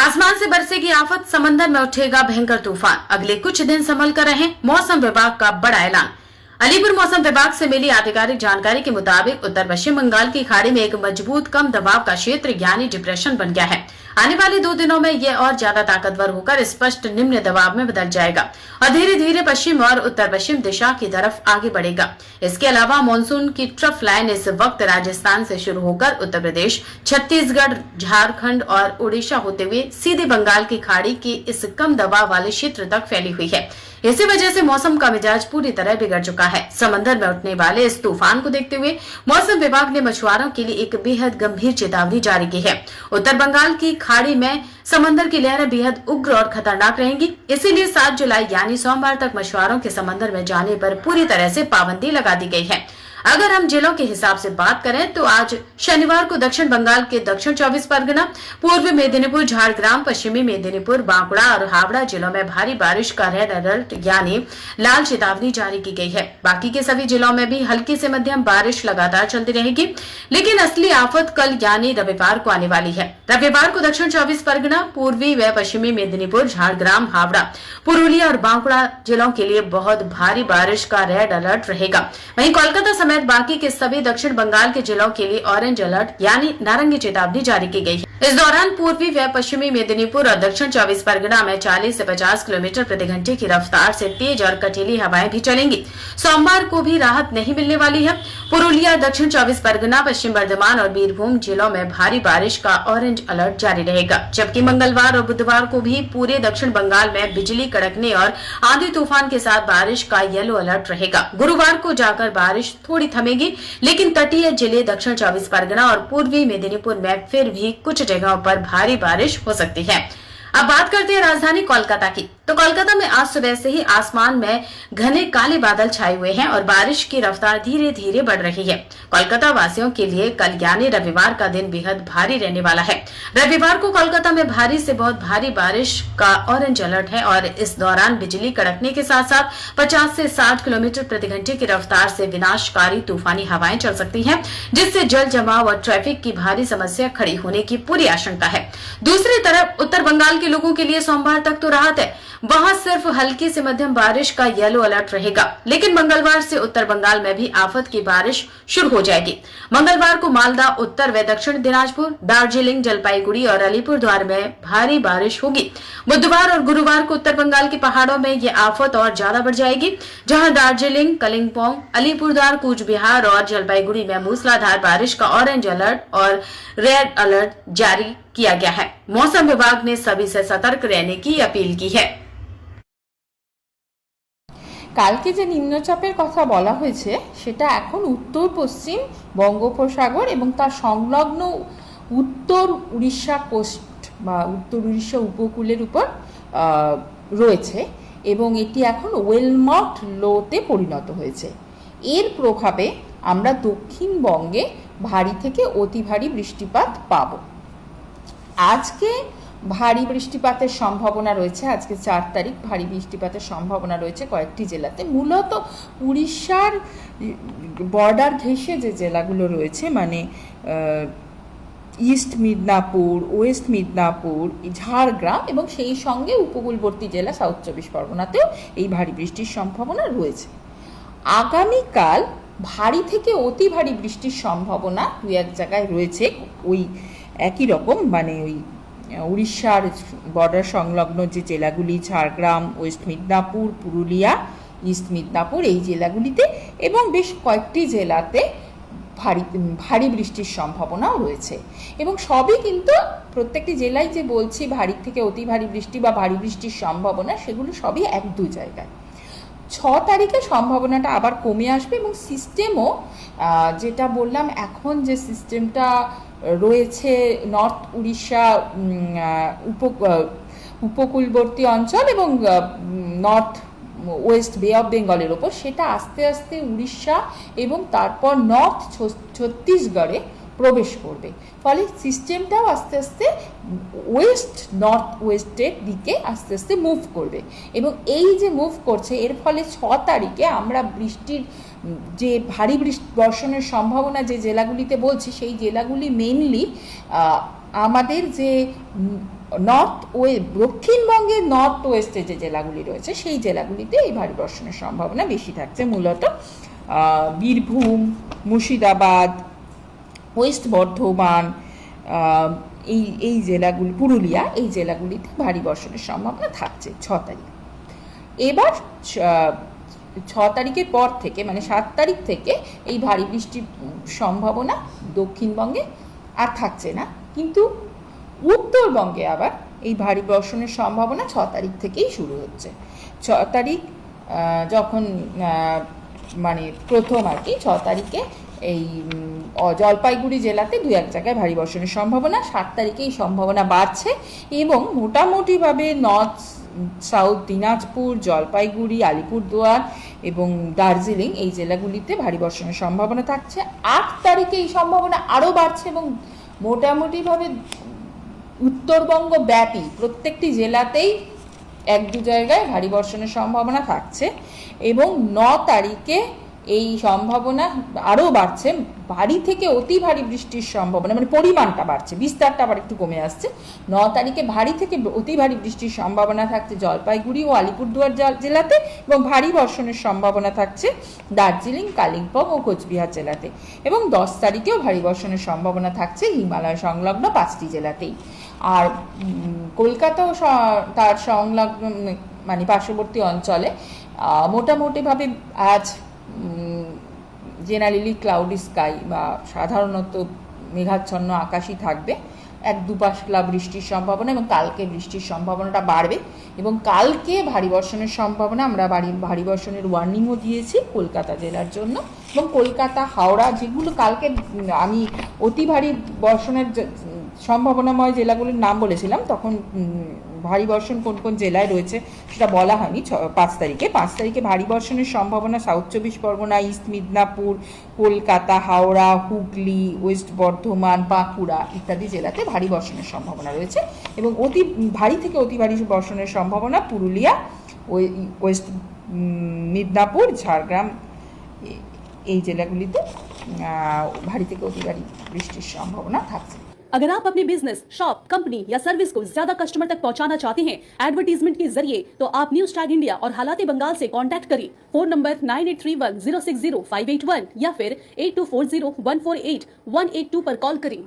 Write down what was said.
आसमान से बरसेगी आफत, समंदर में उठेगा भयंकर तूफान। अगले कुछ दिन संभल कर रहें, मौसम विभाग का बड़ा ऐलान। अलीपुर मौसम विभाग से मिली आधिकारिक जानकारी के मुताबिक उत्तर पश्चिम बंगाल की खाड़ी में एक मजबूत कम दबाव का क्षेत्र यानी डिप्रेशन बन गया है। आने वाले 2 दिनों में यह और ज्यादा ताकतवर होकर स्पष्ट निम्न दबाव में बदल जाएगा और धीरे धीरे पश्चिम और उत्तर पश्चिम दिशा की तरफ आगे बढ़ेगा। इसके अलावा मानसून की ट्रफ लाइन इस वक्त राजस्थान से शुरू होकर उत्तर प्रदेश, छत्तीसगढ़, झारखंड और उड़ीसा होते हुए सीधे बंगाल की खाड़ी के इस कम दबाव वाले क्षेत्र तक फैली हुई है। इसी वजह से मौसम का मिजाज पूरी तरह बिगड़ चुका है। समंदर में उठने वाले इस तूफान को देखते हुए मौसम विभाग ने मछुआरों के लिए एक बेहद गंभीर चेतावनी जारी की है। उत्तर बंगाल की खाड़ी में समंदर की लहरें बेहद उग्र और खतरनाक रहेंगी। इसीलिए 7 जुलाई यानी सोमवार तक मछुआरों के समंदर में जाने पर पूरी तरह से पाबंदी लगा दी गई है। अगर हम जिलों के हिसाब से बात करें तो आज शनिवार को दक्षिण बंगाल के दक्षिण 24 परगना, पूर्वी मेदिनीपुर, झारग्राम, पश्चिमी मेदिनीपुर, बांकुड़ा और हावड़ा जिलों में भारी बारिश का रेड अलर्ट यानी लाल चेतावनी जारी की गई है। बाकी के सभी जिलों में भी हल्की से मध्यम बारिश लगातार चलती रहेगी, लेकिन असली आफत कल यानी रविवार को आने वाली है। रविवार को दक्षिण 24 परगना, पूर्वी व पश्चिमी मेदिनीपुर, झारग्राम, हावड़ा, पुरुलिया और बांकुड़ा जिलों के लिए बहुत भारी बारिश का रेड अलर्ट रहेगा। वहीं कोलकाता समेत बाकी के सभी दक्षिण बंगाल के जिलों के लिए ऑरेंज अलर्ट यानी नारंगी चेतावनी जारी की गई है। इस दौरान पूर्वी व पश्चिमी मेदिनीपुर और दक्षिण 24 परगना में 40 से 50 किलोमीटर प्रति घंटे की रफ्तार से तेज और कटीली हवाएं भी चलेंगी। सोमवार को भी राहत नहीं मिलने वाली है। पुरुलिया, दक्षिण 24 परगना, पश्चिम बर्धमान और बीरभूम जिलों में भारी बारिश का ऑरेंज अलर्ट जारी रहेगा, जबकि मंगलवार और बुधवार को भी पूरे दक्षिण बंगाल में बिजली कड़कने और आंधी तूफान के साथ बारिश का येलो अलर्ट रहेगा। गुरुवार को जाकर बारिश थोड़ी थमेगी, लेकिन तटीय जिले दक्षिण 24 परगना और पूर्वी मेदिनीपुर में फिर भी कुछ जगहों पर भारी बारिश हो सकती है। अब बात करते हैं राजधानी कोलकाता की। तो कोलकाता में आज सुबह से ही आसमान में घने काले बादल छाए हुए हैं और बारिश की रफ्तार धीरे धीरे बढ़ रही है। कोलकाता वासियों के लिए कल यानी रविवार का दिन बेहद भारी रहने वाला है। रविवार को कोलकाता में भारी से बहुत भारी बारिश का ऑरेंज अलर्ट है और इस दौरान बिजली कड़कने के साथ साथ 50 से 60 किलोमीटर प्रति घंटे की रफ्तार से विनाशकारी तूफानी हवाएं चल सकती हैं, जिससे जल जमाव और ट्रैफिक की भारी समस्या खड़ी होने की पूरी आशंका है। दूसरी तरफ उत्तर बंगाल के लोगों के लिए सोमवार तक तो राहत है। वहां सिर्फ हल्की से मध्यम बारिश का येलो अलर्ट रहेगा, लेकिन मंगलवार से उत्तर बंगाल में भी आफत की बारिश शुरू हो जाएगी। मंगलवार को मालदा, उत्तर व दक्षिण दिनाजपुर, दार्जिलिंग, जलपाईगुड़ी और अलीपुरद्वार में भारी बारिश होगी। बुधवार और गुरुवार को उत्तर बंगाल के पहाड़ों में ये आफत और ज्यादा बढ़ जाएगी, जहां दार्जिलिंग, कलिम्पोंग, अलीपुरद्वार, कूच बिहार और जलपाईगुड़ी में मूसलाधार बारिश का ऑरेंज अलर्ट और रेड अलर्ट जारी किया गया है। मौसम विभाग ने सभी से सतर्क रहने की अपील की है। কালকে যে নিম্নচাপের কথা বলা হয়েছে সেটা এখন উত্তর পশ্চিম বঙ্গোপসাগর এবং তার সংলগ্ন উত্তর উড়িষ্যা কোস্ট বা উত্তর উড়িষ্যা উপকূলের উপর রয়েছে এবং এটি এখন ওয়েলমট লোতে পরিণত হয়েছে। এর প্রভাবে আমরা দক্ষিণবঙ্গে ভারী থেকে অতি ভারী বৃষ্টিপাত পাব। আজকে ভারী বৃষ্টিপাতের সম্ভাবনা রয়েছে, আজকে 4 তারিখ ভারী বৃষ্টিপাতের সম্ভাবনা রয়েছে কয়েকটি জেলাতে। মূলত উড়িষ্যার বর্ডার ঘেঁষে যে জেলাগুলো রয়েছে মানে ইস্ট মিদনাপুর, ওয়েস্ট মিদনাপুর, ঝাড়গ্রাম এবং সেই সঙ্গে উপকূলবর্তী জেলা সাউথ 24 পরগনাতেও এই ভারী বৃষ্টির সম্ভাবনা রয়েছে। আগামীকাল ভারী থেকে অতি ভারী বৃষ্টির সম্ভাবনা 2-1 জায়গায় রয়েছে ওই একই রকম মানে ওই উড়িষ্যার বর্ডার সংলগ্ন যে জেলাগুলি ঝাড়গ্রাম, ওয়েস্ট মিদনাপুর, পুরুলিয়া, ইস্ট মিদনাপুর এই জেলাগুলিতে এবং বেশ কয়েকটি জেলাতে ভারী বৃষ্টির সম্ভাবনাও রয়েছে এবং সবই কিন্তু প্রত্যেকটি জেলায় যে বলছি ভারী থেকে অতি ভারী বৃষ্টি বা ভারী বৃষ্টির সম্ভাবনা সেগুলো সবই 1-2 জায়গায়। 6 তারিখে সম্ভাবনাটা আবার কমে আসবে এবং সিস্টেমও যেটা বললাম এখন যে সিস্টেমটা রয়েছে নর্থ উড়িষ্যা উপকূলবর্তী অঞ্চল এবং নর্থ ওয়েস্ট বে অফ বেঙ্গলের ওপর সেটা আস্তে আস্তে উড়িষ্যা এবং তারপর নর্থ ছত্তিশগড়ে প্রবেশ করবে। ফলে সিস্টেমটাও আস্তে আস্তে ওয়েস্ট নর্থ ওয়েস্টের দিকে আস্তে আস্তে মুভ করবে এবং এই যে মুভ করছে এর ফলে 6 তারিখে আমরা বৃষ্টির যে ভারী বর্ষণের সম্ভাবনা যে জেলাগুলিতে বলছি সেই জেলাগুলি মেইনলি আমাদের যে দক্ষিণবঙ্গের নর্থ ওয়েস্টে যে জেলাগুলি রয়েছে সেই জেলাগুলিতে এই ভারী বর্ষণের সম্ভাবনা বেশি থাকছে। মূলত বীরভূম, মুর্শিদাবাদ, ওয়েস্ট বর্ধমান, এই জেলাগুলি, পুরুলিয়া, এই জেলাগুলিতে ভারী বর্ষণের সম্ভাবনা থাকছে 6 তারিখ। এবার 6 তারিখের পর থেকে মানে 7 তারিখ থেকে এই ভারী বৃষ্টির সম্ভাবনা দক্ষিণবঙ্গে আর থাকছে না, কিন্তু উত্তরবঙ্গে আবার এই ভারী বর্ষণের সম্ভাবনা 6 তারিখ থেকেই শুরু হচ্ছে। 6 তারিখ যখন মানে প্রথম আর কি 6 তারিখে এই জলপাইগুড়ি জেলাতে 2-1 জায়গায় ভারী বর্ষণের সম্ভাবনা, 7 তারিখে এই সম্ভাবনা বাড়ছে এবং মোটামুটিভাবে নর্থ সাউথ দিনাজপুর, জলপাইগুড়ি, আলিপুরদুয়ার এবং দার্জিলিং এই জেলাগুলিতে ভারী বর্ষণের সম্ভাবনা থাকছে। 8 তারিখে এই সম্ভাবনা আরও বাড়ছে এবং মোটামুটিভাবে উত্তরবঙ্গ ব্যাপী প্রত্যেকটি জেলাতেই 1-2 জায়গায় ভারী বর্ষণের সম্ভাবনা থাকছে এবং 9 তারিখে এই সম্ভাবনা আরও বাড়ছে, ভারী থেকে অতি ভারী বৃষ্টির সম্ভাবনা, মানে পরিমাণটা বাড়ছে, বিস্তারটা আবার একটু কমে আসছে। 9 তারিখে ভারী থেকে অতি ভারী বৃষ্টির সম্ভাবনা থাকছে জলপাইগুড়ি ও আলিপুরদুয়ার জেলাতে এবং ভারী বর্ষণের সম্ভাবনা থাকছে দার্জিলিং, কালিম্পং ও কোচবিহার জেলাতে এবং 10 তারিখেও ভারী বর্ষণের সম্ভাবনা থাকছে হিমালয় সংলগ্ন 5টি জেলাতেই। আর কলকাতা ও তার সংলগ্ন মানে পার্শ্ববর্তী অঞ্চলে মোটামুটিভাবে আজ জেনারেলি ক্লাউডি স্কাই বা সাধারণত মেঘাচ্ছন্ন আকাশই থাকবে, 1-2 পাশলা বৃষ্টির সম্ভাবনা এবং কালকে বৃষ্টির সম্ভাবনাটা বাড়বে এবং কালকে ভারী বর্ষণের সম্ভাবনা, আমরা ভারী বর্ষণের ওয়ার্নিংও দিয়েছি কলকাতা জেলার জন্য এবং কলকাতা, হাওড়া, যেগুলো কালকে আমি অতি ভারী বর্ষণের সম্ভাবনাময় জেলাগুলির নাম বলেছিলাম, তখন ভারী বর্ষণ কোন কোন জেলায় রয়েছে সেটা বলা হয়নি। 5 তারিখে ভারী বর্ষণের সম্ভাবনা south 24 Pargana, east Midnapore, Kolkata, Howrah, Hooghly, West Bardhaman, Bankura ইত্যাদি জেলাতে ভারী বর্ষণের সম্ভাবনা রয়েছে এবং অতি ভারী থেকে অতি ভারী বর্ষণের সম্ভাবনা পুরুলিয়া, ওয়েস্ট মিদনাপুর, ঝাড়গ্রাম এই জেলাগুলিতে ভারী থেকে অতি ভারী বৃষ্টির সম্ভাবনা থাকছে। अगर आप अपने बिजनेस, शॉप, कंपनी या सर्विस को ज्यादा कस्टमर तक पहुंचाना चाहते हैं एडवर्टीजमेंट के जरिए, तो आप न्यूज टैग इंडिया और हालाते बंगाल से कांटेक्ट करें। फोन नंबर 9831 060 581 या फिर 8240 148 182 पर कॉल करें।